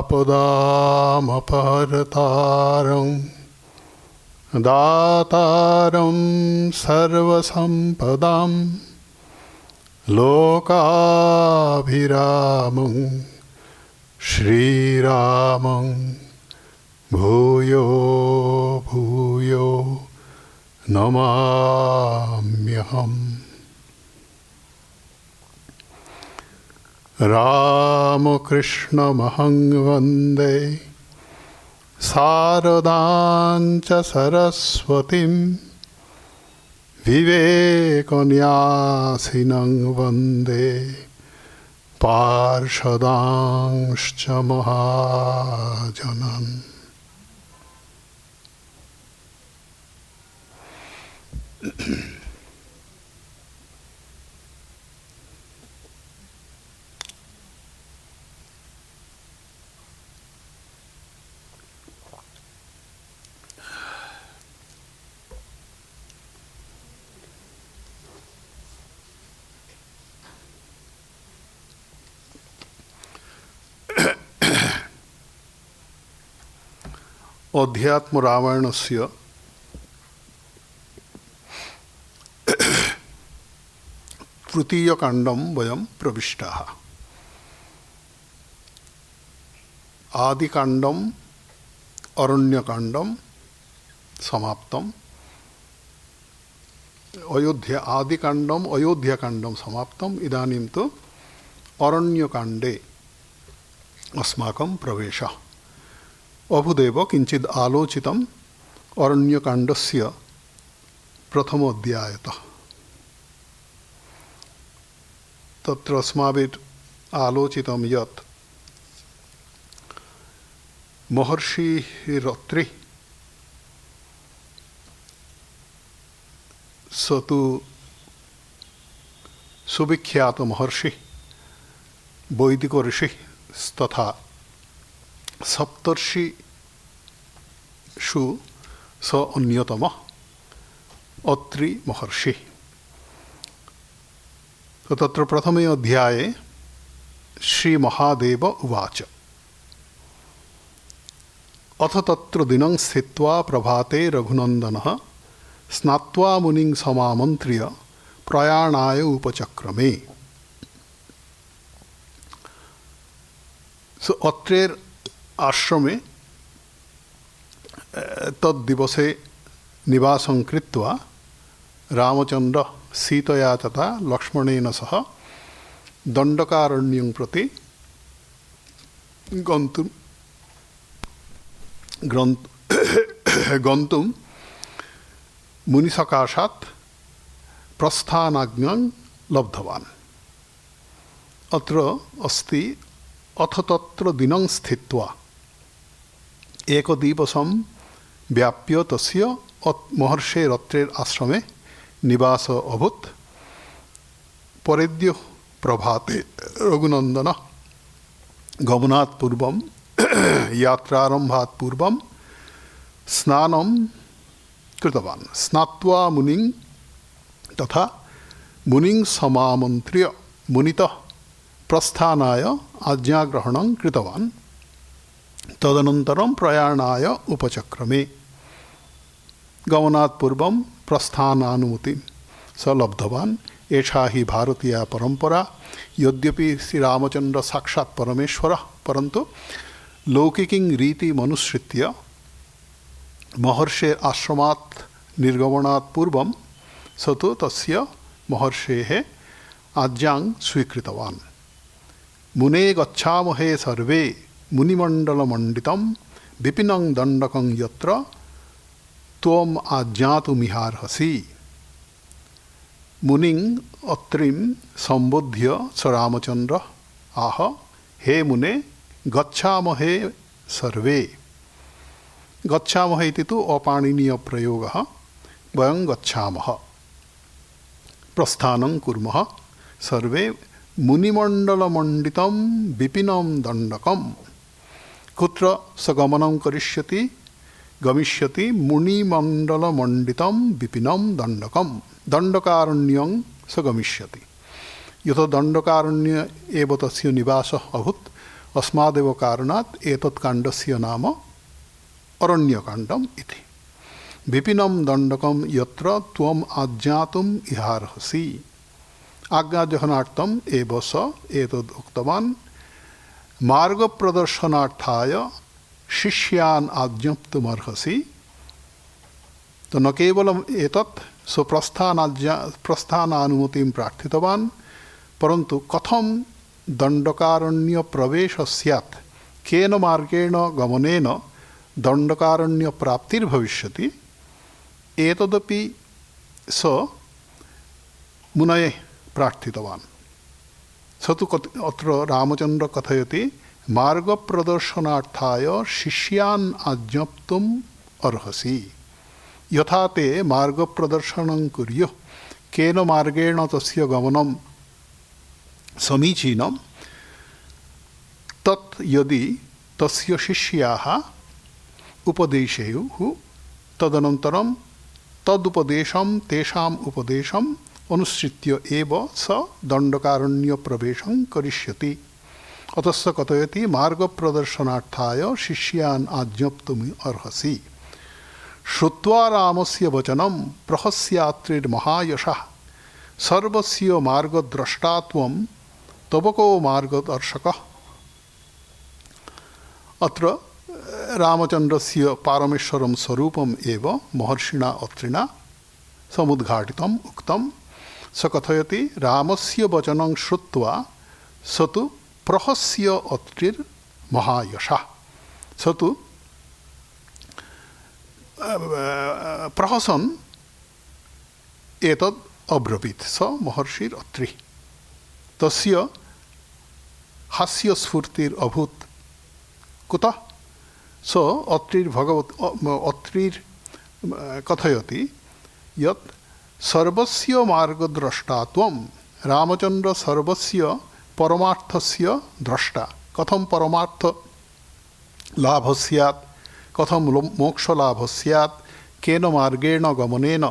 आपदामपहर्तारं दातारं सर्वसम्पदां लोकाभिरामं श्रीरामं भूयो भूयो नमाम्यहम्। रामकृष्णमहं वन्दे शारदां च सरस्वतीं विवेकन्यासिनं वन्दे पार्षदांश्च महाजनन्। अध्यात्म रामायणस्य तृतीयकाण्डं वयं प्रविष्टाः। आदिकाण्डम् अरण्यकाण्डं समाप्तम्। आदिकाण्डम् अयोध्याकाण्डं समाप्तम्। इदानीं तु अरण्यकाण्डे अस्माकं प्रवेशः। अभूदेव किंचिद आलोचितम् अरण्यकाण्डस्य प्रथमोऽध्यायतः। तत्र अस्माभिः आलोचितं यत् महर्षिः अत्रि स तु सुविख्यात महर्षि वैदिक ऋषि तथा सप्तर्षिषु स अन्यतमः अत्रि महर्षि। तो तत्र प्रथमे अध्याये श्री महादेव उवाच अथ तत्र दिनं स्थित्वा प्रभाते रघुनन्दनः स्नात्वा मुनिं समामन्त्र्य प्रयाणाय उपचक्रमे। सो अत्रेर आश्रमे तद्दिवसे निवासं कृत्वा रामचन्द्र सीतया तथा लक्ष्मणेन सह दण्डकारण्यं प्रति गन्तुं मुनिसकाशात् प्रस्थानाज्ञां लब्धवान्। अत्र अस्ति अथ तत्र दिनं स्थित्वा एकदिवसं व्याप्य तस्य महर्षेरत्रेर आश्रमे निवास अभूत्। परेद्य प्रभाते रघुनन्दन गमनात् पूर्वं यात्रारम्भात् पूर्वं स्नानं कृतवान्। स्नात्वा मुनिं तथा मुनिं समामन्त्र्य मुनितः प्रस्थानाय आज्ञाग्रहणं कृतवान्। तदनन्तरं प्रयाणाय उपचक्रमे। गमनात् पूर्वं प्रस्थानानुमतिं स लब्धवान्। एषा हि भारतीया परंपरा। यद्यपि श्रीरामचन्द्र साक्षात् परमेश्वरः, परन्तु लौकिकीं रीतिमनुसृत्य महर्षेः आश्रमात् निर्गमनात् पूर्वं स तु तस्य महर्षेः आज्ञां स्वीकृतवान्। मुने गच्छामहे सर्वे मुनिमण्डलमण्डितं विपिनं दण्डकं यत्र त्वम् आज्ञातुमिहार्हसि। मुनिं अत्रिं संबोध्य स रामचन्द्र आह हे मुने गच्छामहे सर्वे। गच्छामहे इति तु अपाणिनीय प्रयोगः। वयं गच्छामः, प्रस्थानं कुर्मः। सर्वे मुनिमण्डलमण्डितं विपिनं दण्डकं। कुत्र स गमनं करिष्यति? गमिष्यति मुनिमण्डलमण्डितं विपिनं दण्डकं। दण्डकारण्यं स गमिष्यति। यतो दण्डकारण्य एव तस्य निवासः अभूत्। अस्मादेव कारणात् एतत् काण्डस्य नाम अरण्यकाण्डम् इति। विपिनं दण्डकं यत्र त्वम् आज्ञातुम् इहार्हसि। आज्ञाजहनार्थम् एव स एतद् उक्तवान्। मार्गप्रदर्शनार्थाय शिष्यान् आज्ञप्तुमर्हसि। तो न केवलम् एतत् प्रस्थानानुमतिं प्रार्थितवान्, परन्तु कथं दण्डकारण्य प्रवेशः स्यात्, केन मार्गेण गमनेन दण्डकारण्य प्राप्तिर्भविष्यति, एतदपि स मुनये प्रार्थितवान्। स तु अत्र रामचन्द्र कथयति मार्गप्रदर्शनार्थाय शिष्यान् आज्ञप्तुम् अर्हसि। यथा ते मार्गप्रदर्शनं कुर्युः, केन मार्गेण तस्य गमनं समीचीनं, तत् यदि तस्य शिष्याः उपदेशेयुः, तदनन्तरं तदुपदेशं तेषाम् उपदेशम् अनुसृत्य एव स दण्डकारण्यप्रवेशं करिष्यति। अतः स कथयति मार्गप्रदर्शनार्थाय शिष्यान् आज्ञप्तुम् अर्हसि। श्रुत्वा रामस्य वचनं प्रहस्यात्रिर्महायशः सर्वस्य मार्गद्रष्टा त्वं तव को मार्गदर्शकः। अत्र रामचन्द्रस्य पारमेश्वरं स्वरूपम् एव महर्षिणा अत्रिणा समुद्घाटितम् उक्तम्। स कथयति रामस्य वचनं श्रुत्वा स तु प्रहस्य अत्रिर्महायशः। स तु प्रहसन् एतद् अब्रवीत्। स महर्षिरत्रि। तस्य हास्यस्फूर्तिर् अभूत्। कुतः? स अत्रिर् कथयति यत् सर्वस्य मार्गद्रष्टा त्वं। रामचन्द्र सर्वस्य परमार्थस्य द्रष्टा। कथं परमार्थ लाभः स्यात्, कथं मोक्षलाभः स्यात्, केन मार्गेण गमनेन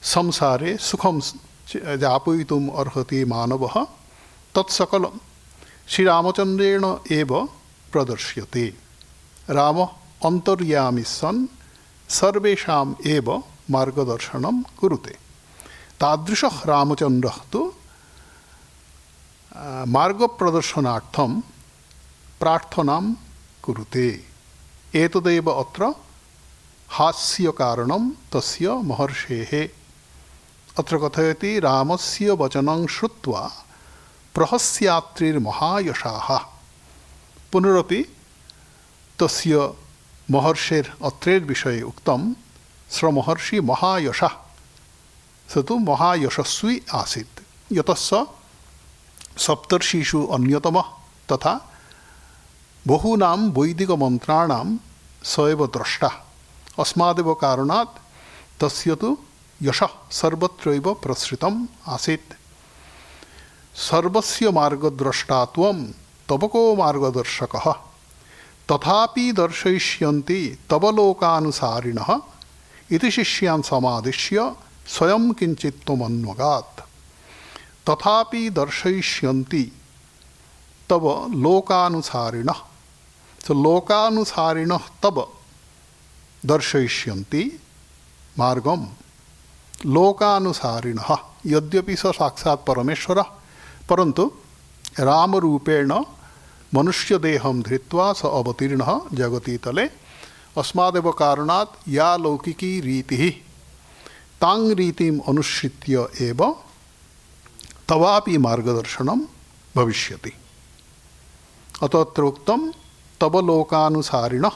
संसारे सुखं यापयितुम् अर्हति मानवः, तत्सकलं श्रीरामचन्द्रेण एव प्रदर्श्यते। राम अन्तर्यामी सन् सर्वेषाम् एव मार्गदर्शनं कुरुते। तादृशः रामचन्द्रः तु मार्गप्रदर्शनार्थं प्रार्थनां कुरुते। एतदेव अत्र हास्यकारणं तस्य महर्षेः। अत्र कथयति रामस्य वचनं श्रुत्वा प्रहस्यात्रिर्महायशाः। पुनरपि तस्य महर्षेर् अत्रेर्विषये उक्तं स महर्षि महायशः। स तु महायशस्वी आसीत्। यतः स सप्तर्षिषु अन्यतमः तथा बहूनां वैदिकमन्त्राणां स एव द्रष्टा। अस्मादेव कारणात् तस्य तु यशः सर्वत्रैव प्रसृतम् आसीत्। सर्वस्य मार्गद्रष्टा त्वं तव को मार्गदर्शकः तथापि दर्शयिष्यन्ति तव लोकानुसारिणः इति शिष्यान् समादिश्य स्वयं किञ्चित् त्वमन्वगात्। तथापि दर्शयिष्यन्ति तव लोकानुसारिणः। तो लोकानुसारिणः तव दर्शयिष्यन्ति मार्गं। लोकानुसारिणः यद्यपि स साक्षात् परमेश्वरः, परन्तु रामरूपेण मनुष्यदेहं धृत्वा स अवतीर्णः जगति तले। अस्मादेव कारणात् या लौकिकी रीतिः तां रीतिम् अनुसृत्य एव तवापि मार्गदर्शनं भविष्यति। अतः उक्तं तव लोकानुसारिणः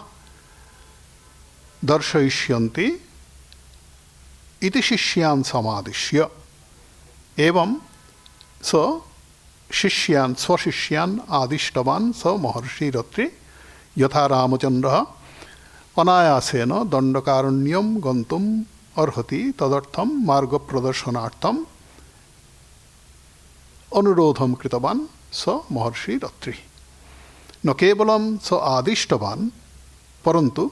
दर्शयिष्यन्ति इति शिष्यान् समादिश्य। एवं स शिष्यान् स्वशिष्यान् आदिष्टवान् स महर्षिरत्रि। यथा रामचन्द्रः अनायासेन दण्डकारण्यं गन्तुम् अर्हति, तदर्थं मार्गप्रदर्शनार्थम् अनुरोधं कृतवान् स महर्षिरत्रि। न केवलं स आदिष्टवान्, परन्तु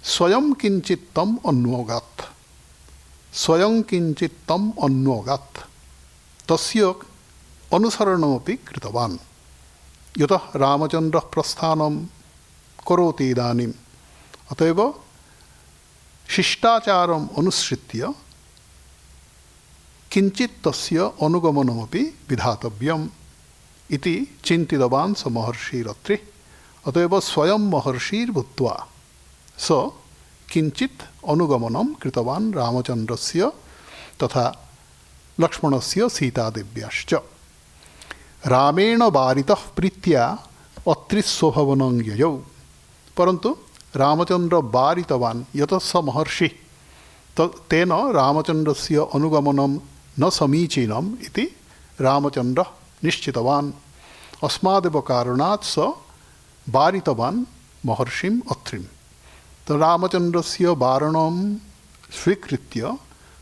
स्वयं किञ्चित् तम् अन्वगात्। स्वयं किञ्चित् तम् अन्वगात्। तस्य अनुसरणमपि कृतवान्। यतः रामचंद्रः प्रस्थानं करोति इदानीम् अतएव शिष्टाचारम् अनुसृत्य किंचित तस्य अनुगमनमपि विधातव्यम् इति चिन्तितवान् स महर्षिरत्रि। अतएव स्वयं महर्षिर्भूत्वा स किंचित अनुगमनं कृतवान् रामचंद्रस्य तथा लक्ष्मणस्य सीतादेव्याश्च। रामेण वारितः प्रीत्या अत्रिस्वभवनं ययौ। परंतु रामचंद्र वारितवान् यतः स महर्षि तेन रामचंद्रस्य अनुगमनं न समीचीनम् इति रामचंद्रः निश्चितवान्। अस्मादेव कारणात् स वारितवान् महर्षिम् अत्रिम्। तो रामचंद्रस्य वारणं स्वीकृत्य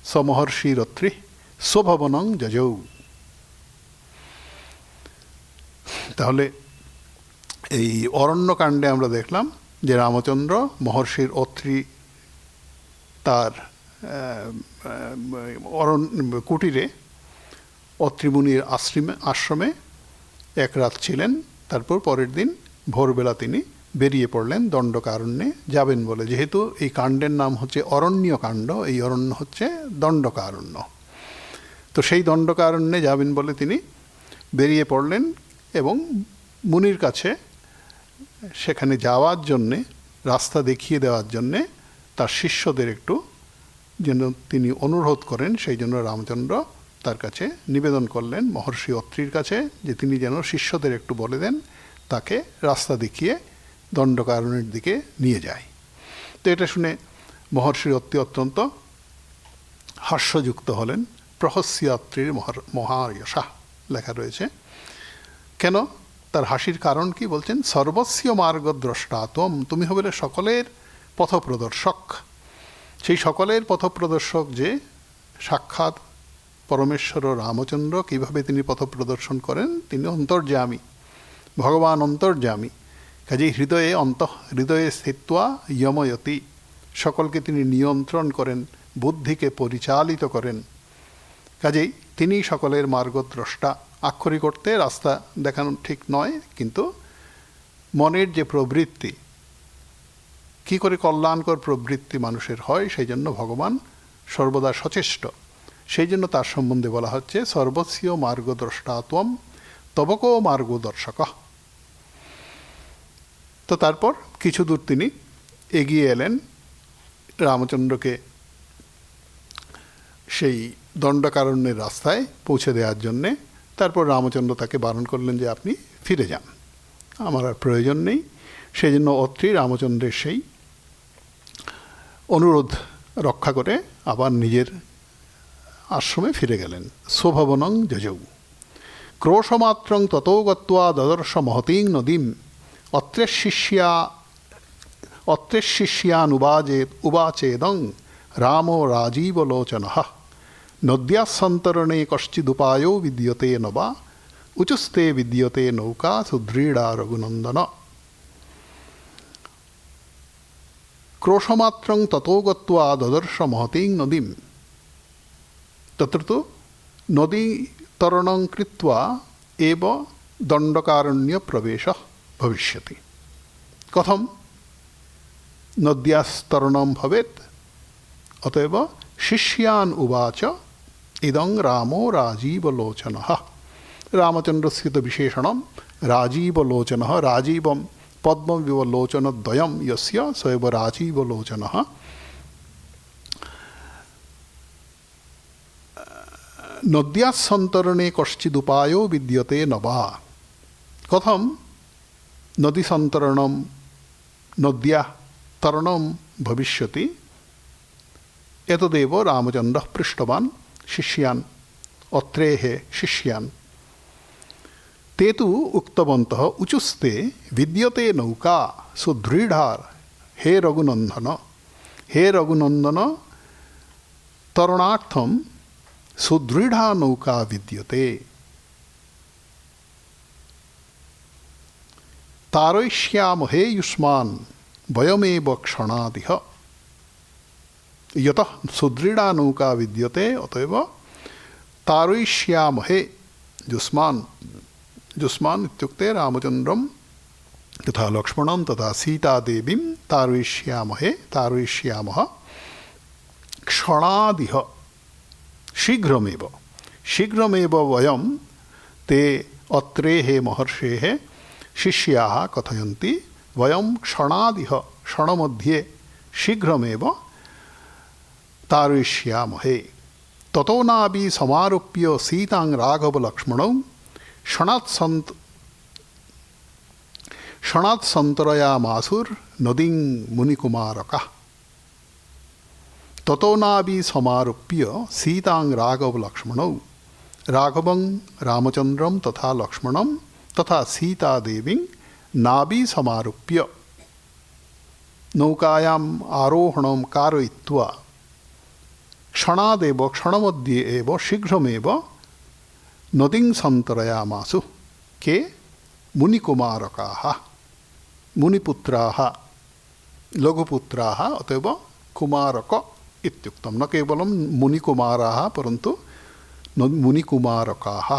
स महर्षिरत्रि स्वभवनं जजौ। তাহলে এই অরণ্যকাণ্ডে আমরা দেখলাম যে রামচন্দ্র মহর্ষির অত্রি তার কুটিরে অত্রিমুনির আশ্রমে এক রাত ছিলেন। তারপর পরের দিন ভোরবেলা তিনি বেরিয়ে পড়লেন দণ্ডকারণ্যে যাবেন বলে। যেহেতু এই কাণ্ডের নাম হচ্ছে অরণ্যকাণ্ড, এই অরণ্য হচ্ছে দণ্ডকারণ্য, তো সেই দণ্ডকারণ্যে যাবেন বলে তিনি বেরিয়ে পড়লেন এবং মুনির কাছে সেখানে যাওয়ার জন্যে রাস্তা দেখিয়ে দেওয়ার জন্যে তার শিষ্যদের একটু যেন তিনি অনুরোধ করেন, সেই জন্য রামচন্দ্র তার কাছে নিবেদন করলেন মহর্ষি অত্রির কাছে যে তিনি যেন শিষ্যদের একটু বলে দেন তাকে রাস্তা দেখিয়ে দণ্ডকারণ্যের দিকে নিয়ে যায়। তো এটা শুনে মহর্ষি অত্রি অত্যন্ত হাস্যযুক্ত হলেন। প্রহস্যাত্রীর মহায়শা লেখা রয়েছে। কেন তার হাসির কারণ কি বলছেন? সর্বস্য মার্গদ্রষ্টা ত্বম, তুমি হবে সকলের পথপ্রদর্শক। সেই সকলের পথপ্রদর্শক যে সাক্ষাৎ পরমেশ্বর রামচন্দ্র, কিভাবে তিনি পথপ্রদর্শন করেন? তিনি অন্তর্যামী, ভগবান অন্তর্যামী। কাজেই হৃদয়ে স্থিত্বা ইয়ময়তি, সকলকে তিনি নিয়ন্ত্রণ করেন, বুদ্ধিকে পরিচালিত করেন। কাজেই তিনি সকলের মার্গদ্রষ্টা। আক্ষরিক অর্থে রাস্তা দেখানো ঠিক নয়, কিন্তু মনের যে প্রবৃত্তি, কি করে কল্যাণকর প্রবৃত্তি মানুষের হয়, সেই জন্য ভগবান সর্বদা সচেষ্ট। সেই জন্য তার সম্বন্ধে বলা হচ্ছে সর্বস্য মার্গদ্রষ্টা ত্বম তবকো মার্গদর্শক। তো তারপর কিছু দূর তিনি এগিয়ে এলেন রামচন্দ্রকে সেই দণ্ডকারণ্যের রাস্তায় পৌঁছে দেওয়ার জন্যে। তারপর রামচন্দ্র তাকে বারণ করলেন যে আপনি ফিরে যান, আমার আর প্রয়োজন নেই। সেই জন্য অত্রি রামচন্দ্রের সেই অনুরোধ রক্ষা করে আবার নিজের আশ্রমে ফিরে গেলেন। স্বভবনং যজৌ ক্রোশমাত্রং ততো গত্বা দদর্শ মহতীং নদীম উবাচেদং রামো রাজীবলোচনঃ নদ্যাসন্তরণে কশ্চিদুপায়ো বিদ্যতে ন বা উচুস্তে বিদ্যতে নৌকা সুদৃঢ়া রঘুনন্দন। ক্রোশমাত্রং ততো গত্বা দদর্শ মহতীং নদীম, তত্র তু নদী তরণং কৃত্বা এব দণ্ডকারণ্য প্রবেশঃ ভবিষ্যতি। কথম নদ্যাস্তরণম ভবেত? অতএব শিষ্যান উবাচ ইদং রামো রাজীবলোচনঃ। রামচন্দ্রस्य তো বিশেষণম রাজীবলোচনঃ, রাজীবম পদ্মমিব লোচনদ্বয়ম যস্য স এব রাজীবলোচনঃ। নদ্যাসন্তরণে কশ্চিদুপায়ো বিদ্যতে ন বা। কথম নদী সন্তরণম নদ্যাঃ তরণম ভবিষ্যতি এতদেব রামচন্দ্র পৃষ্টবান শিষ্যান অত্রেহ শিষ্যান। ते तु उक्तवन्तः उचुस्ते विद्यते नौका सुदृढ़ार। हे रघुनंदन तरणार्थम सुदृढ़ा नौका विद्यते तारयिष्यामहे युष्मान् वयमेव क्षणादिह। यतः सुदृढ़ा नौका विद्यते अतएव तारयिष्यामहे युष्मान्, जुष्मान् इत्युक्ते रामचन्द्रं तथा लक्ष्मणं तथा सीतादेवीं तारयिष्यामः क्षणादिह शीघ्रमेव वयं ते अत्रेः महर्षेः शिष्याः कथयन्ति वयं क्षणादिह क्षणमध्ये शीघ्रमेव तारयिष्यामहे ततो नापि समारोप्य सीतां राघवलक्ष्मणौ क्षणात् सन्तरयामासुर्नदीं मुनिकुमारकः ततो नापि समारोप्य सीतां राघवलक्ष्मणौ राघवं रामचन्द्रं तथा लक्ष्मणं तथा सीतादेवीं नाभि समारोप्य नौकायाम् आरोहणं कारयित्वा क्षणमध्ये एव शीघ्रमेव नदीं सन्तरयामासु के मुनिकुमारकाः मुनिपुत्राः लघुपुत्राः अतएव कुमारक इत्युक्तं न केवलं मुनिकुमाराः परन्तु मुनिकुमारकाः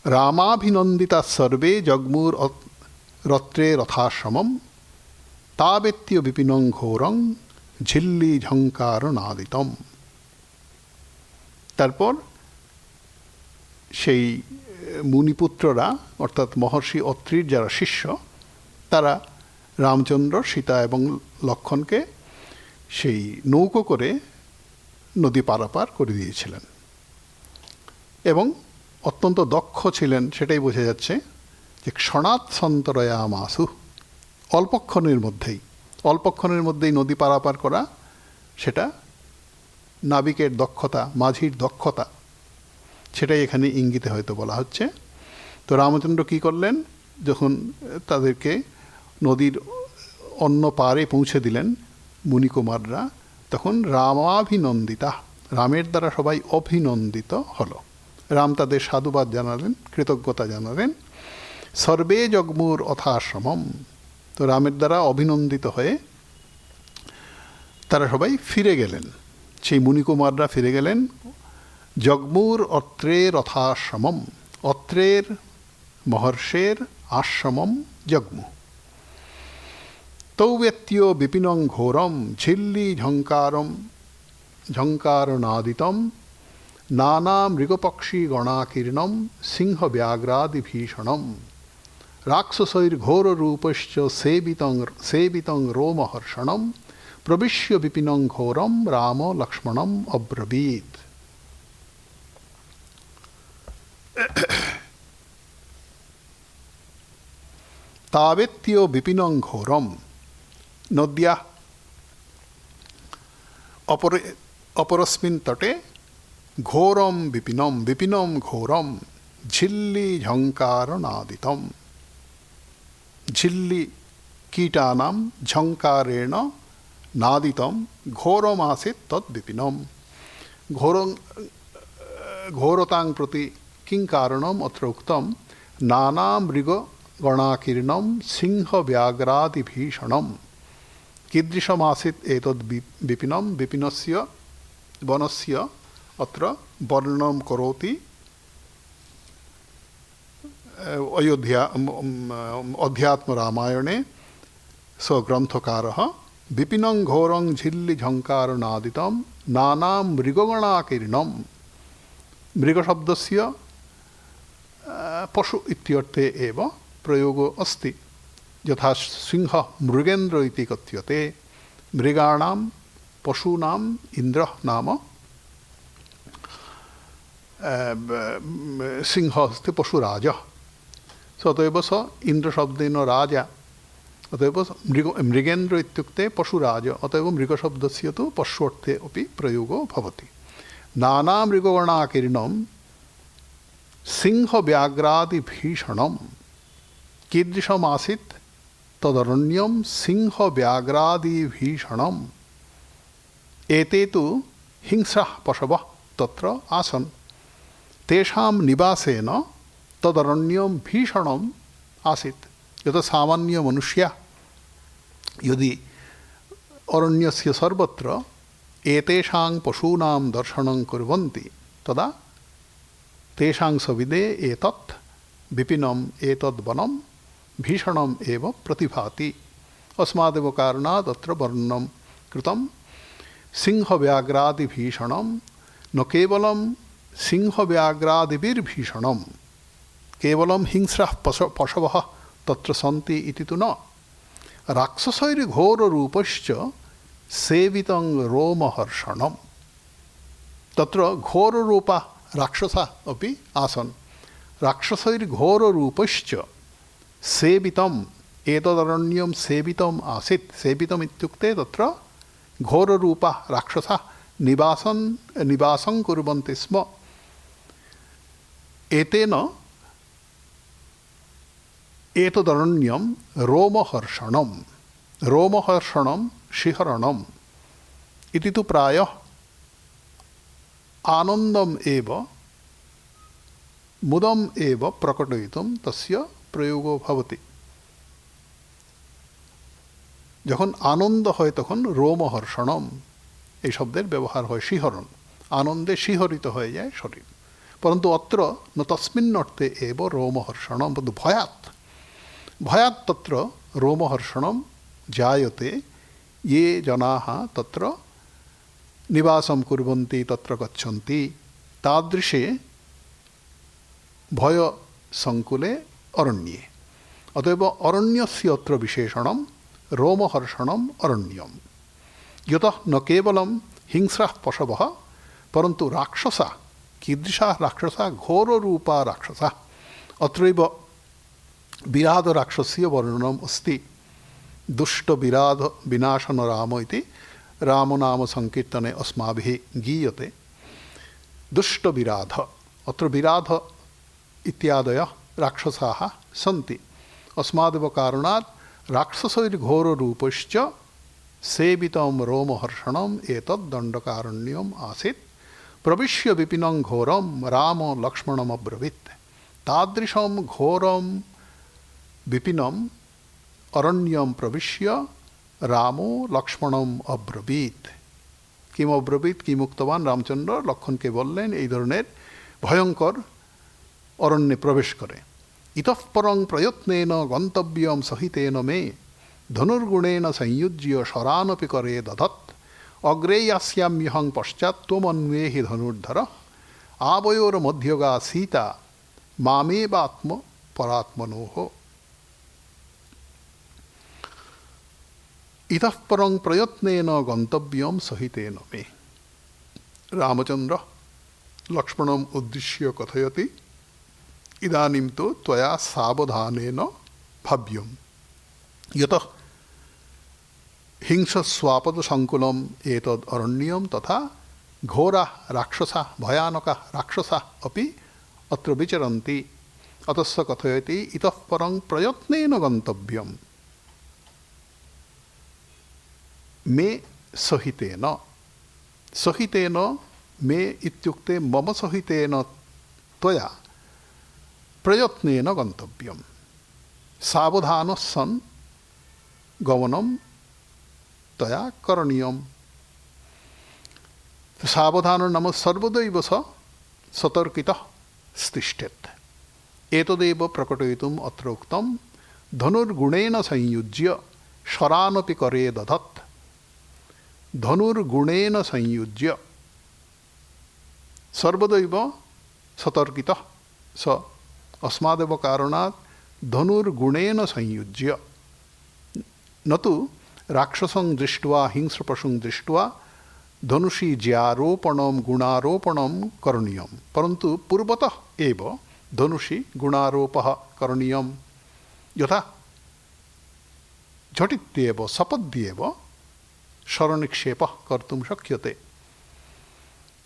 रामाभिनन्दिताः सर्वे जग्मुरत्रे रथाश्रमं तावेत्य विपिनं घोरं झिल्ली ঝঙ্কারনাদিতম তারপর সেই মুনিপুত্ররা অর্থাৎ মহর্ষি অত্রির যারা শিষ্য তারা রামচন্দ্র সীতা এবং লক্ষ্মণকে সেই নৌকো করে নদী পারাপার করে দিয়েছিলেন এবং অত্যন্ত দক্ষ ছিলেন সেটাই বোঝা যাচ্ছে যে ক্ষণাৎ সন্তরয়ামাসু অল্পক্ষণের মধ্যেই নদী পারাপার করা সেটা নাবিকের দক্ষতা মাঝির দক্ষতা সেটাই এখানে ইঙ্গিতে হয়তো বলা হচ্ছে। তো রামচন্দ্র কী করলেন যখন তাদেরকে নদীর অন্য পারে পৌঁছে দিলেন মুনিকুমাররা তখন রামাভিনন্দিতা রামের দ্বারা সবাই অভিনন্দিত হলো। রাম তাদের সাধুবাদ জানালেন কৃতজ্ঞতা জানালেন। সর্বে জগ্মুর অথাশ্রমম তো রামের দ্বারা অভিনন্দিত হয়ে তারা সবাই ফিরে গেলেন সেই মুনিকুমাররা ফিরে গেলেন জগ্মুর অত্রের অথাশ্রমম অত্রের মহর্ষের আশ্রমম জগ্মু তৌব্যত্য বিপিনং ঘোরম ঝিল্লি ঝঙ্কারনাদিতম নানা মৃগপক্ষী গণাকীর্ণম সিংহ ব্যাঘ্রাদিভীষণম রাক্ষসৈর্ঘোররূপশ্চ সেবিতং রোমহর্ষণম প্রবিশ্য বিপিনং ঘোরম রাম লক্ষ্মণম অব্রবীত। তাবেত্য বিপিনং ঘোরম নদ্যাঃ অপরস্মিन् তটে ঘোরম বিপিনম ঘোরম ঝিল্লি ঝঙ্কারনাদিতম ঝিল্লি কীটানাম ঝঙ্কারেণ নাদিতম ঘোরমাসিত তদ্বিপিনম ঘোরতাং প্রতি কিং কারণম অত্র উক্তম নানা মৃগগণাকীর্ণম সিংহ ব্যাঘ্রাদিভীষণম কীদৃশমাসিত এতদ্ বিপিনম বিপিনস্য বনস্য অত্র বর্ণনম করোতি অধ্যাত্মরামায়ণে স্বগ্রন্থকারः বিপিনং ঘোরং ঝিল্লি ঝঙ্কারনাদিতম নানা মৃগগণাকীর্ণম মৃগশব্দस्य পশু इत्यर्थे एव प्रयोगो अस्ति यथा सिंह मृगेन्द्र इति कथ्यते मृगाणां पशूनां इन्द्रः नाम सिंह अस्ति पशुराजः अतएव स इन्द्रशब्देन राजा अतएव मृगेन्द्र इत्युक्ते पशुराज अतएव मृगशब्दस्य तु पश्वर्थे अपि प्रयोगो भवति। नाना मृगगणाकीर्णं सिंह व्याघ्रादिभीषणं कीदृशमासीत् तदरण्यं सिंह व्याघ्रादिभीषणम् एते तु हिंस्रः पशवः तत्र आसन् तेषां निवासेन तदरण्यं भीषणम् आसीत्। यथा सामान्य मनुष्यः यदि अरण्यस्य सर्वत्र एतेषां पशूनां दर्शनं कुर्वन्ति तदा तेषां सविदे एतत् विपिनम् एतद् वनं भीषणम् एव प्रतिभाति। अस्मादेव कारणात् अत्र वर्णनं कृतं। सिंहव्याघ्रादिभीषणं न केवलं सिंहव्याघ्रादिभिर्भीषणं, केवलं हिंस्रः पशवः तत्र सन्ति इति तु न। राक्षसैर्घोररूपश्च सेवितं रोमहर्षणं। तत्र घोररूपा राक्षसः अपि आसन्। राक्षसैर्घोररूपश्च सेवितम्, एतदरण्यं सेवितम् आसीत्। सेवितम् इत्युक्ते तत्र घोररूपः राक्षसः निवासं कुर्वन्ति स्म। एतेन एतदरण्यं रोमहर्षणं, रोमहर्षणं शिहरणम् इति तु प्रायः आनन्दम् एव मुदम् एव प्रकटयितुं तस्य प्रयोगो भवति। যখন আনন্দ হয় তখন রোমহর্ষণম এই শব্দের ব্যবহার হয়, শিহরণ, আনন্দে শিহরিত হয়ে যায় শরীর। परन्तु अत्र न तस्मिन् अर्थे एव रोमहर्षणं, परन्तु भयात् तत्र रोमहर्षणं जायते। ये जनाः तत्र निवासं कुर्वन्ति, तत्र गच्छन्ति, तादृशे भयसङ्कुले अरण्ये। अतएव अरण्यस्य अत्र विशेषणं रोमहर्षणम् अरण्यं। यतः न केवलं हिंस्रः पशवः परन्तु राक्षसः। कीदृशाः राक्षसः? घोररूपा राक्षसः। अत्रैव विराधराक्षसस्य वर्णनम् अस्ति। दुष्टविराध विनाशन राम इति रामनाम संकीर्तने अस्माभिः गीयते। दुष्टविराध, अत्र विराध इत्यादयः राक्षसाः सन्ति। अस्मादेव कारणात् राक्षसैर्घोररूपश्च सेवितं रोमहर्षणम् एतद् दण्डकारण्यम् आसीत्। प्रविश्य विपिनं घोरं राम लक्ष्मणमब्रवीत्। तादृशं घोरं विपिनम् अरण्यं प्रविश्य रामो लक्ष्मणम अब्रवीत्। किम अब्रवीत्, किम उक्तवान? रामचंद्र लक्ष्मणके बोललेन এই ধরনের ভয়ঙ্কর অরণ্যে প্রবেশ করে। इतः परं प्रयत्नेन गन्तव्यं सहितेन मे धनुर्गुणेन संयुज्य शरानपि करे दधत्। अग्रे यास्याम्यहं पश्चात् त्वमन्वेहि धनुर्धर। आवयोर्मध्यगा सीता मामेवात्म परात्मनोः। इतः परं प्रयत्नेन गन्तव्यं सहितेन मे। रामचंद्र लक्ष्मणम् उद्दिश्य कथयति, इदानीं तु त्वया सावधानेन भाव्यम्। यतः हिंसस्वापदसङ्कुलम् एतद् अरण्यं तथा घोराः राक्षसाः, भयानकाः राक्षसाः अपि अत्र विचरन्ति। अतः कथयति इतः परं प्रयत्नेन गन्तव्यम् मे सहितेन। सहितेन मे इत्युक्ते मम सहितेन त्वया प्रयत्नेन गन्तव्यम्। सावधानः सन् गमनं तया करणीयम्। सावधानो नाम सर्वदैव सतर्कितः स्तिष्ठेत्। एतदेव प्रकटयितुम् अत्र उक्तं। धनुर्गुणेन संयुज्य शरानपि करे दधत्। धनुर्गुणेन संयुज्य, सर्वदैव सतर्कितः स अस्मादेव कारणात् धनुर्गुणेन संयुज्य। न तु राक्षसं दृष्ट्वा हिंस्रपशुं दृष्ट्वा धनुषी ज्यारोपणं गुणारोपणं करणीयं, परन्तु पूर्वतः एव धनुषी गुणारोपः करणीयं। यथा झटित्येव सपद्येव शरनिक्षेपः कर्तुं शक्यते।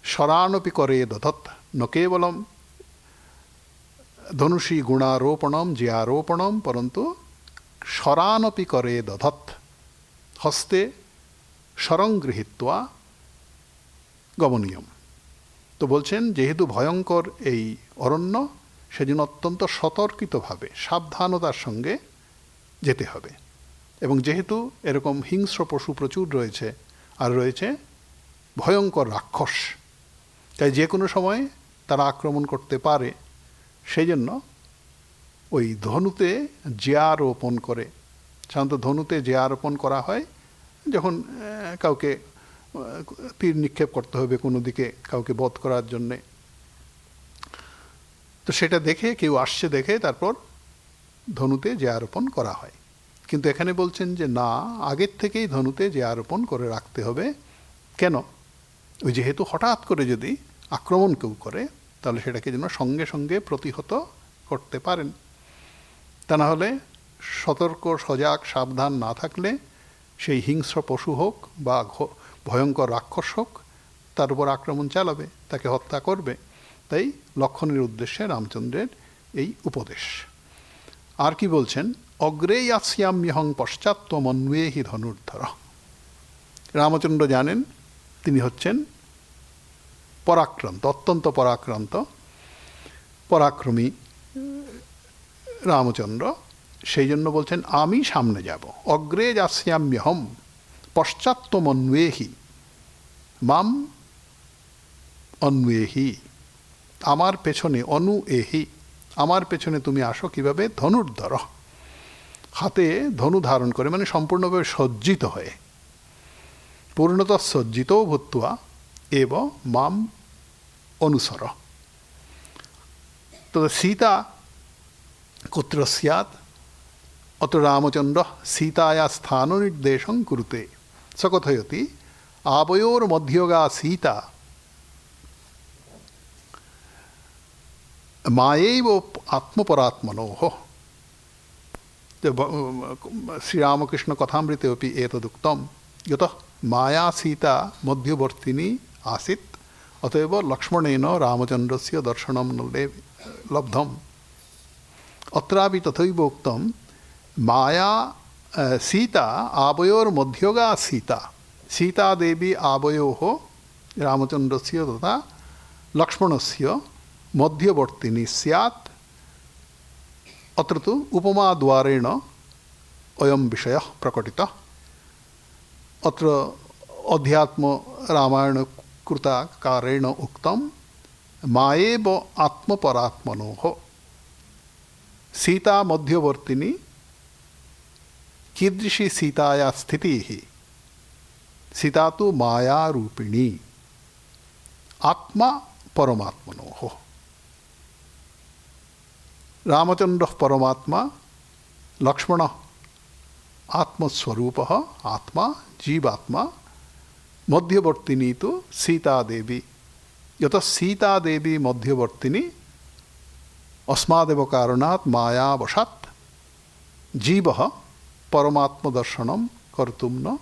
शरानपि करे दधत्। न केवलं धनुषी गुणारोपणं ज्यारोपणं परन्तु शरानपि करे दधत्। हस्ते शरं गृहीत्वा गमनीयम्। तो बोलছেন যেহেতু ভয়ঙ্কর এই অরণ্য, সেজন্য অত্যন্ত সতর্কিতভাবে সাবধানতার সঙ্গে যেতে হবে। এবং যেহেতু এরকম হিংস্র পশু প্রচুর রয়েছে আর রয়েছে ভয়ঙ্কর রাক্ষস, তাই যে কোনো সময় তারা আক্রমণ করতে পারে, সেই জন্য ওই ধনুতে জিয়া রোপণ করে। সাধারণত ধনুতে জিয়া রোপণ করা হয় যখন কাউকে তীর নিক্ষেপ করতে হবে কোনো দিকে, কাউকে বধ করার জন্যে। তো সেটা দেখে, কেউ আসছে দেখে তারপর ধনুতে জিয়া রোপণ করা হয়। কিন্তু এখানে বলছেন যে না, আগের থেকেই ধনুতে জিয়া রোপণ করে রাখতে হবে। কেন? ওই যেহেতু হঠাৎ করে যদি আক্রমণ কেউ করে, তাহলে সেটাকে যেন সঙ্গে সঙ্গে প্রতিহত করতে পারেন। তা না হলে সতর্ক, সজাগ, সাবধান না থাকলে সেই হিংস্র পশু হোক বা ভয়ঙ্কর রাক্ষস হোক, তার উপর আক্রমণ চালাবে, তাকে হত্যা করবে। তাই লক্ষণের উদ্দেশ্যে রামচন্দ্রের এই উপদেশ। আর কি বলছেন? অগ্রে ইয়াস্যাম্যহং পশ্চাত্ত্বমন্বেহি ধনুর্ধর। রামচন্দ্র জানেন তিনি হচ্ছেন পরাক্রান্ত, অত্যন্ত পরাক্রমী রামচন্দ্র। সেই জন্য বলছেন আমি সামনে যাব। অগ্রে যাস্যাম্যহম পশ্চাত্ত্বমন্বেহি মাম অন্বেহি। আমার পেছনে, অনুএহি, আমার পেছনে তুমি আসো। কিভাবে? ধনুর্ধর, হাতে ধনু ধারণ করে, মানে সম্পূর্ণভাবে সজ্জিত হয়ে। পূর্ণত সজ্জিত ভূত্বা এব মাম অনুসর। তো সীতা কুত্র স্যাৎ? অত রামচন্দ্র সীতায়া স্থান নির্দেশং কুরুতে। স কথয়তি আবয়োর মধ্যগা সীতা মায়ৈব আত্মপরাত্মনোঃ। শ্রীরামকৃষ্ণ কথামৃতে অপি এতদুক্তম যতঃ মায়া সীতা মধ্যবর্তিনী আসিত অতএব লক্ষ্মণেন রামচন্দ্রস্য দর্শনম লব্ধম। অত্রাপি তথৈব উক্তম মায়া সীতা আবয়োর মধ্যগা সীতা। সীতা দেবী আবয়োঃ রামচন্দ্রস্য তথা লক্ষ্মণস্য মধ্যবর্তিনী স্যাৎ। अत्र तु उपमाद्वारेण अयं विषयः प्रकटितः। अत्र अध्यात्मरामायणकृताकारेण उक्तं मायेव आत्मपरात्मनोः। सीता मध्यवर्तिनी। कीदृशी सीताया स्थितिः? सीता तु मायारूपिणी। आत्मा परमात्मनोः। रामचंद्र परमात्मा, लक्ष्मण आत्मस्वरूप आत्मा, जीवात्मा। मध्यवर्तिनी तो सीता देवी। यत सीता देवी मध्यवर्तिनी अस्मादेव कारणात् मायावशात् जीवः परमात्म दर्शनं कर्तुं न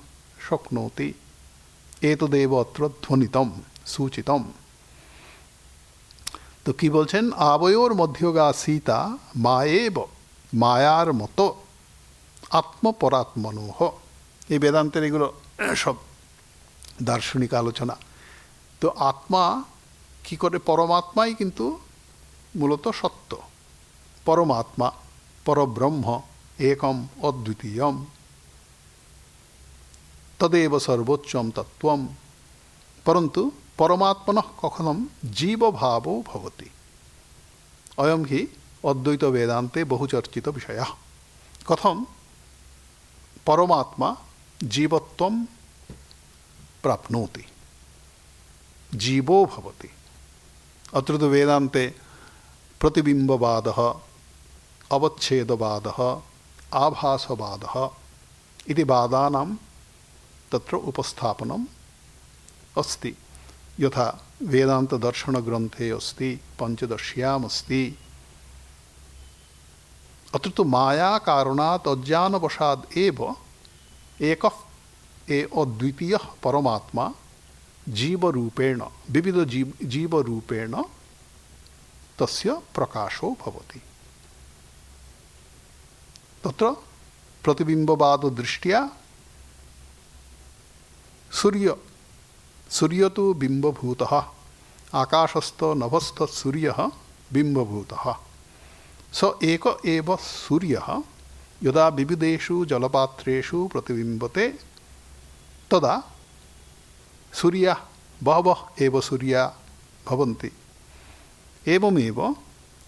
शक्नोति। एतदेव अत्र ध्वनितं सूचितम्। तो কি বলছেন? আবয়োর মধ্যগা সীতা মায়েব, মায়ার মতো আত্মপরাত্মনোঃ। এই বেদান্তের এগুলো সব দার্শনিক আলোচনা। তো আত্মা কি করে? পরমাত্মাই কিন্তু মূলত সত্য। পরমাত্মা, পরব্রহ্ম, একম অদ্বিতীয়ম, তদেব সর্বোচ্চম তত্ত্বম। পরন্তু परमात्मनः कथनं जीवभावो भवति। अयं हि अद्वैत वेदान्ते बहुचर्चित विषयः। कथं परमात्मा जीवत्वं प्राप्नोति, जीवो भवति। अत्र तु वेदान्ते प्रतिबिम्बवादः, अवच्छेदवादः, आभासवादः इति वादानां तत्र उपस्थापनम् अस्ति। यथा वेदांत दर्शन ग्रंथे अस्ति, पंचदश्याम अस्ति। अत्र तो माया कारणात् अज्ञानवशाद् एव एकः अद्वितीयः परमात्मा जीवरूपेण, विविध जीवरूपेण तस्य प्रकाशो भवति। तत्र प्रतिबिंबवाद दृष्ट्या सूर्य तो बिंबभूतः, आकाशस्थ नभस्थ सूर्य बिंबभूतः। स एक एव सूर्यः यदा विविधेषु जलपात्रेषु प्रतिबिंबते तदा सूर्याः बहवः एव सूर्या भवन्ति। एवमेव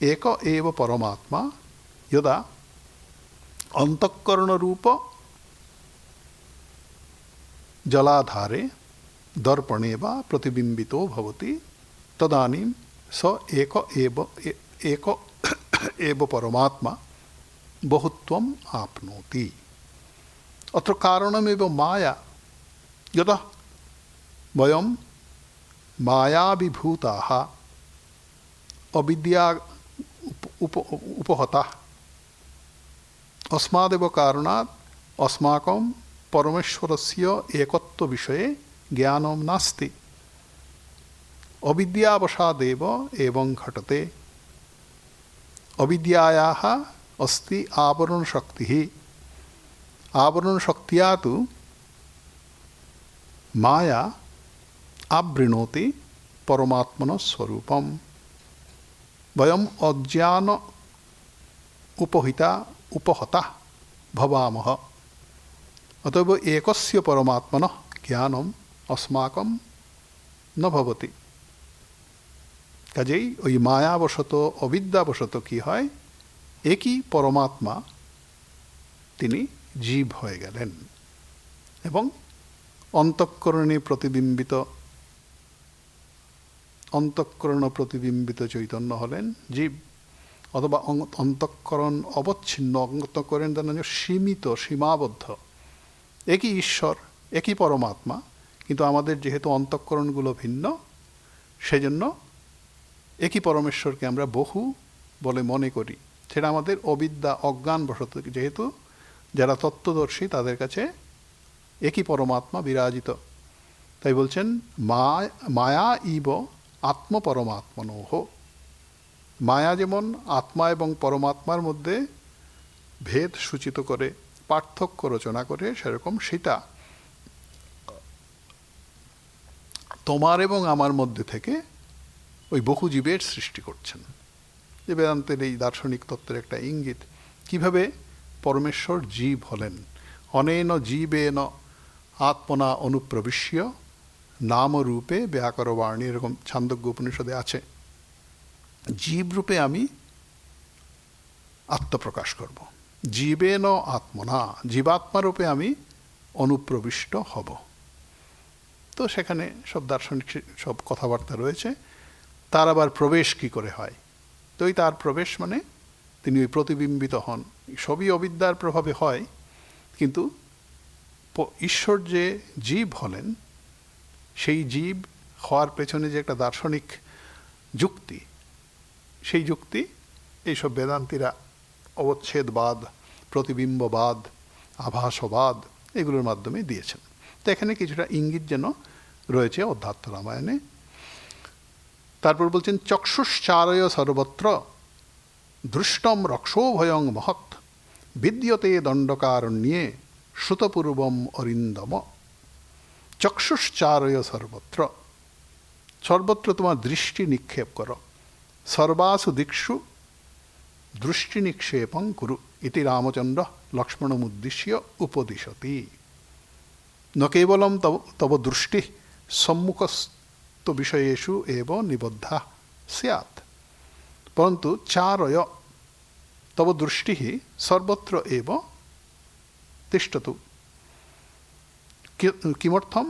एक एव परमात्मा यदा अंतःकरणरूप जलाधारे दर्पणे वा प्रतिबिंबितो भवति तदानीं स एक एव परमात्मा बहुत्वम् आप्नोति। अत्र कारणमेव माया। यतः वयं मायाविभूताः अविद्या उपहताः अस्मादेव कारणात् अस्माकं परमेश्वरस्य एकत्व विषये ज्ञानं नास्ति। अविद्यावशादेव एवं घटते। अविद्यायाः अस्ति आवरणशक्तिः। आवरणशक्त्या तु माया आवृणोति परमात्मनः स्वरूपम्। वयम् अज्ञान उपहता भवामः। अतएव एकस्य परमात्मनः ज्ञानम् अस्माकं न भवति। কাজেই ওই মায়াবশত অবিদ্যাবশত কি হয়, একই পরমাত্মা তিনি জীব হয়ে গেলেন এবং অন্তঃকরণে প্রতিবিম্বিত চৈতন্য হলেন জীব, অথবা অন্তঃকরণ অবচ্ছিন্ন, অন্তঃকরণ সীমিত, সীমাবদ্ধ। একই ঈশ্বর, একই পরমাত্মা, কিন্তু আমাদের যেহেতু অন্তঃকরণগুলো ভিন্ন, সেজন্য একই পরমেশ্বরকে আমরা বহু বলে মনে করি। সেটা আমাদের অবিদ্যা, অজ্ঞান বশত। যেহেতু যারা তত্ত্বদর্শী তাদের কাছে একই পরমাত্মা বিরাজিত। তাই বলছেন মায়া ইব আত্মপরমাত্মনোহ। মায়া যেমন আত্মা এবং পরমাত্মার মধ্যে ভেদ সূচিত করে, পার্থক্য রচনা করে, সেরকম সেটা তোমার এবং আমার মধ্যে থেকে ওই বহু জীবের সৃষ্টি করছেন। যে বেদান্তের এই দার্শনিক তত্ত্বের একটা ইঙ্গিত, কিভাবে পরমেশ্বর জীব হলেন। অনেন জীবেন আত্মনা অনুপ্রবিশ্য নামরূপে ব্যাকরবাণী, এরকম ছান্দোগ্য উপনিষদে আছে। জীবরূপে আমি আত্মপ্রকাশ করব, জীবেন আত্মনা, জীবাত্মারূপে আমি অনুপ্রবিষ্ট হব। তো সেখানে সব দার্শনিক সব কথাবার্তা রয়েছে। তার আবার প্রবেশ কি করে হয়, তো ওই তার প্রবেশ মানে তিনি ওই প্রতিবিম্বিত হন। সবই অবিদ্যার প্রভাবে হয়, কিন্তু ঈশ্বর যে জীব হলেন, সেই জীব হওয়ার পেছনে যে একটা দার্শনিক যুক্তি, সেই যুক্তি এইসব বেদান্তীরা অবচ্ছেদবাদ, প্রতিবিম্ববাদ, আভাসবাদ এগুলোর মাধ্যমে দিয়েছেন। তো এখানে কিছুটা ইঙ্গিত যেন রয়েছে অধ্যাত্ম রামায়ণে। তারপর বলছেন চক্ষুশ্চারয় সর্বত্র দৃষ্টম রক্ষোভয়ং মহৎ বিদ্যতে দণ্ডকারণ্যে শ্রুতপূর্বম অরিন্দম। চক্ষুশ্চারয় সর্বত্র, সর্বত্র তোমার দৃষ্টি নিক্ষেপ করো। সর্বাসু দিক্ষু দৃষ্টি নিক্ষেপং কুরু ইতি রামচন্দ্র লক্ষ্মণমুদ্দিশ্য উপদিশতি। ন কেবলম তব দৃষ্টি সম্মুখস্থ বিষয়েষু এব নিবদ্ধা স্যাৎ, পরন্তু চারয় তব দৃষ্টি সর্বত্র এব তিষ্ঠতু। কিমर्थम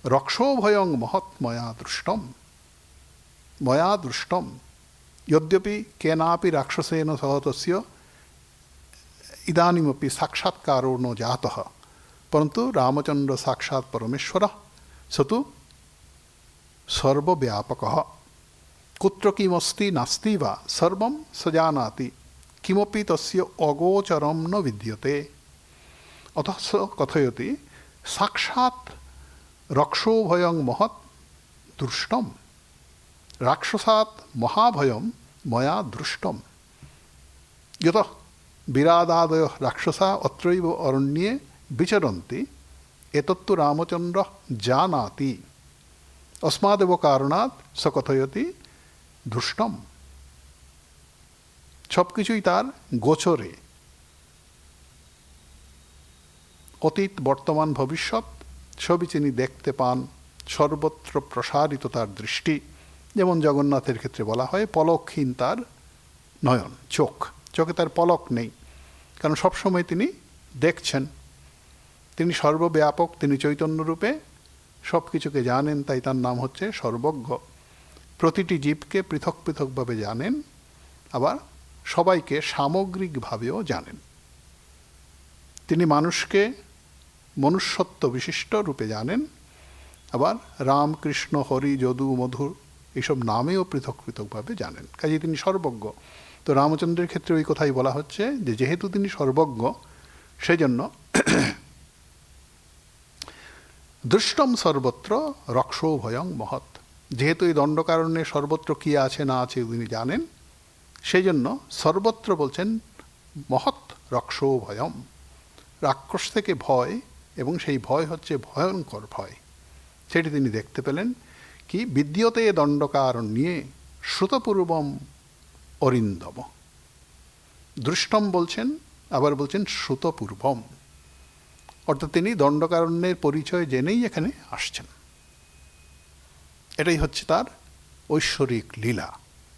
রক্ষোভয়ং মহৎ ময়া দৃষ্টম यद्यपि केनापि राक्षसेन सह तस्य इदानीमपि साक्षात्कारो न जातः, परन्तु रामचंद्र साक्षात् परमेश्वरः स तु सर्वव्यापकः। कुत्र किमस्ति नास्ति वा सर्वं स जानाति, किमपि तस्य अगोचरं न विद्यते। अतः स कथयति साक्षात् रक्षोभयं महत् दृष्टम्, राक्षसात् महाभयं मया दृष्टम्। यतः विरादादयः राक्षसा अत्रैव अरण्ये विचरन्ति, एतत्तु रामचन्द्रः जानाति, अस्मादेव कारणात् स कथयति दृष्टम्। सबकिछुई तार गोचरे, অতীত বর্তমান ভবিষ্যৎ সবই তিনি দেখতে পান। সর্বত্র প্রসারিত তার দৃষ্টি, যেমন জগন্নাথের ক্ষেত্রে বলা হয় পলকহীন তার নয়ন, চোখে তার পলক নেই, কারণ সবসময় তিনি দেখছেন, তিনি সর্বব্যাপক, তিনি চৈতন্যরূপে সব কিছুকে জানেন, তাই তার নাম হচ্ছে সর্বজ্ঞ। প্রতিটি জীবকে পৃথক পৃথকভাবে জানেন, আবার সবাইকে সামগ্রিকভাবেও জানেন। তিনি মানুষকে মনুষ্যত্ব বিশিষ্ট রূপে জানেন, আবার রাম, কৃষ্ণ, হরি, যদু, মধু এইসব নামেও পৃথক পৃথকভাবে জানেন, কাজে তিনি সর্বজ্ঞ। তো রামচন্দ্রের ক্ষেত্রে ওই কথাই বলা হচ্ছে যে যেহেতু তিনি সর্বজ্ঞ, সেই জন্য দৃষ্টম সর্বত্র রক্ষো ভয়ং মহৎ, যেহেতু এই দণ্ডকারণ্যে সর্বত্র কী আছে না আছে তিনি জানেন, সেই জন্য সর্বত্র বলছেন মহৎ রক্ষো ভয়ম, রাক্ষস থেকে ভয়, এবং সেই ভয় হচ্ছে ভয়ঙ্কর ভয়, সেটি তিনি দেখতে পেলেন। কি বিদ্যতে দণ্ডকারণ্যে শ্রুতপূর্বম অরিন্দম, দৃষ্টম বলছেন, আবার বলছেন শ্রুতপূর্বম, অর্থাৎ তিনি দণ্ডকারণ্যের পরিচয় জেনেই এখানে আসছেন। এটাই হচ্ছে তার ঐশ্বরিক লীলা।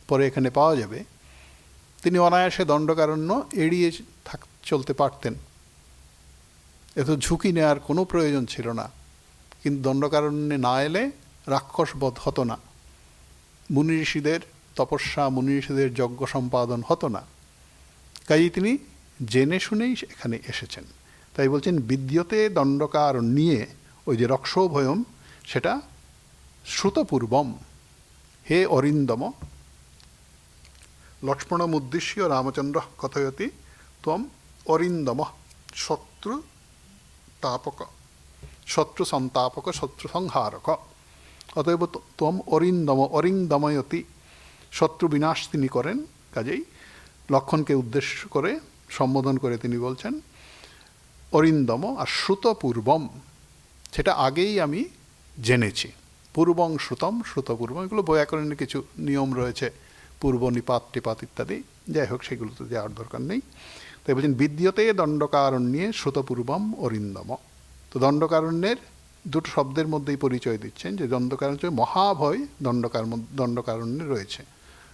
পরে এখানে পাওয়া যাবে তিনি অনায়াসে দণ্ডকারণ্য এড়িয়ে চলতে পারতেন, এত ঝুঁকি নেওয়ার কোনো প্রয়োজন ছিল না, কিন্তু দণ্ডকারণ্যে না এলে রাক্ষস বধ হতো না, মুনি ঋষিদের তপস্যা, মুনি ঋষিদের যজ্ঞ সম্পাদন হতো না, কাজেই তিনি জেনে শুনেই এখানে এসেছেন। তাই বলছেন বিদ্যতে দণ্ডকারণ্যে, ওই যে রক্ষোভয়ম সেটা শ্রুতপূর্বম, হে অরিন্দম, লক্ষ্মণমুদ্দিশ্য রামচন্দ্র কথয়তি ত্বম অরিন্দম শত্রু তাপক, শত্রু সন্তাপক, শত্রু সংহারক। অতএব ত্বম অরিন্দম, অরিন্দময়তি, শত্রু বিনাশ তিনি করেন, কাজেই লক্ষণকে উদ্দেশ্য করে সম্বোধন করে তিনি বলছেন অরিন্দম। আর শ্রুতপূর্বম সেটা আগেই আমি জেনেছি, পূর্বং শ্রুতম, শ্রুতপূর্বম, এগুলো বৈয়াকরণের কিছু নিয়ম রয়েছে, পূর্ব নিপাত টিপাত ইত্যাদি, যাই হোক সেগুলোতে যাওয়ার দরকার নেই। তাই বলছেন বিদ্যতে দণ্ডকারণ্যে শ্রুতপূর্বম অরিন্দম। তো দণ্ডকারণ্যের দুটো শব্দের মধ্যেই পরিচয় দিচ্ছেন যে দণ্ডকারণ্য মহাভয় দণ্ডকারণ্যে রয়েছে,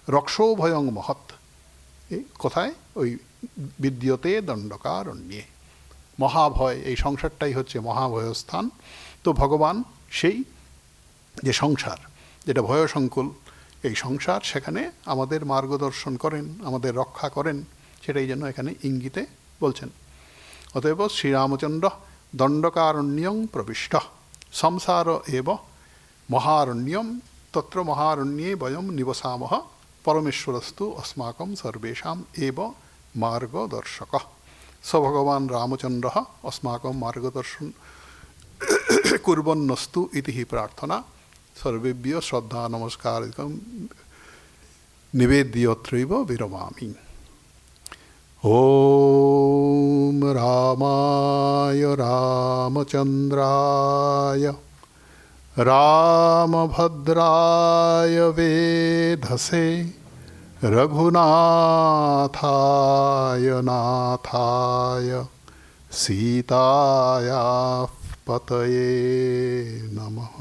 রক্ষো ভয়ং মহৎ, এই কোথায় ওই বিদ্যতে দণ্ডকারণ্যে, মহাভয়, এই সংসারটাই হচ্ছে মহাভয়স্থান। তো ভগবান সেই যে সংসার যেটা ভয়সংকুল, এই সংসার, সেখানে আমাদের মার্গদর্শন করেন, আমাদের রক্ষা করেন, সেটাই যেন এখানে ইঙ্গিতে বলছেন। অতএব শ্রীরামচন্দ্র দণ্ডকারণ্যং প্রবিষ্ট, সংসার এব মহারণ্যম, তত্র মহারণ্যে বয়ম নিবসামহ, পরমেশ্বরস্তু अस्माकं सर्वेषां एव मार्गदर्शक। स भगवान् रामचन्द्रः अस्माकं मार्गदर्शन कुर्वन्नस्तु इति हि प्रार्थना। सर्वेभ्यः श्रद्धा नमस्कारादिकं निवेद्य अत्रैव विरमामि। ॐ रामाय रामचन्द्राय रामभद्राय वेधसे रघुनाथाय नाथाय सीतायाः पतये नमः।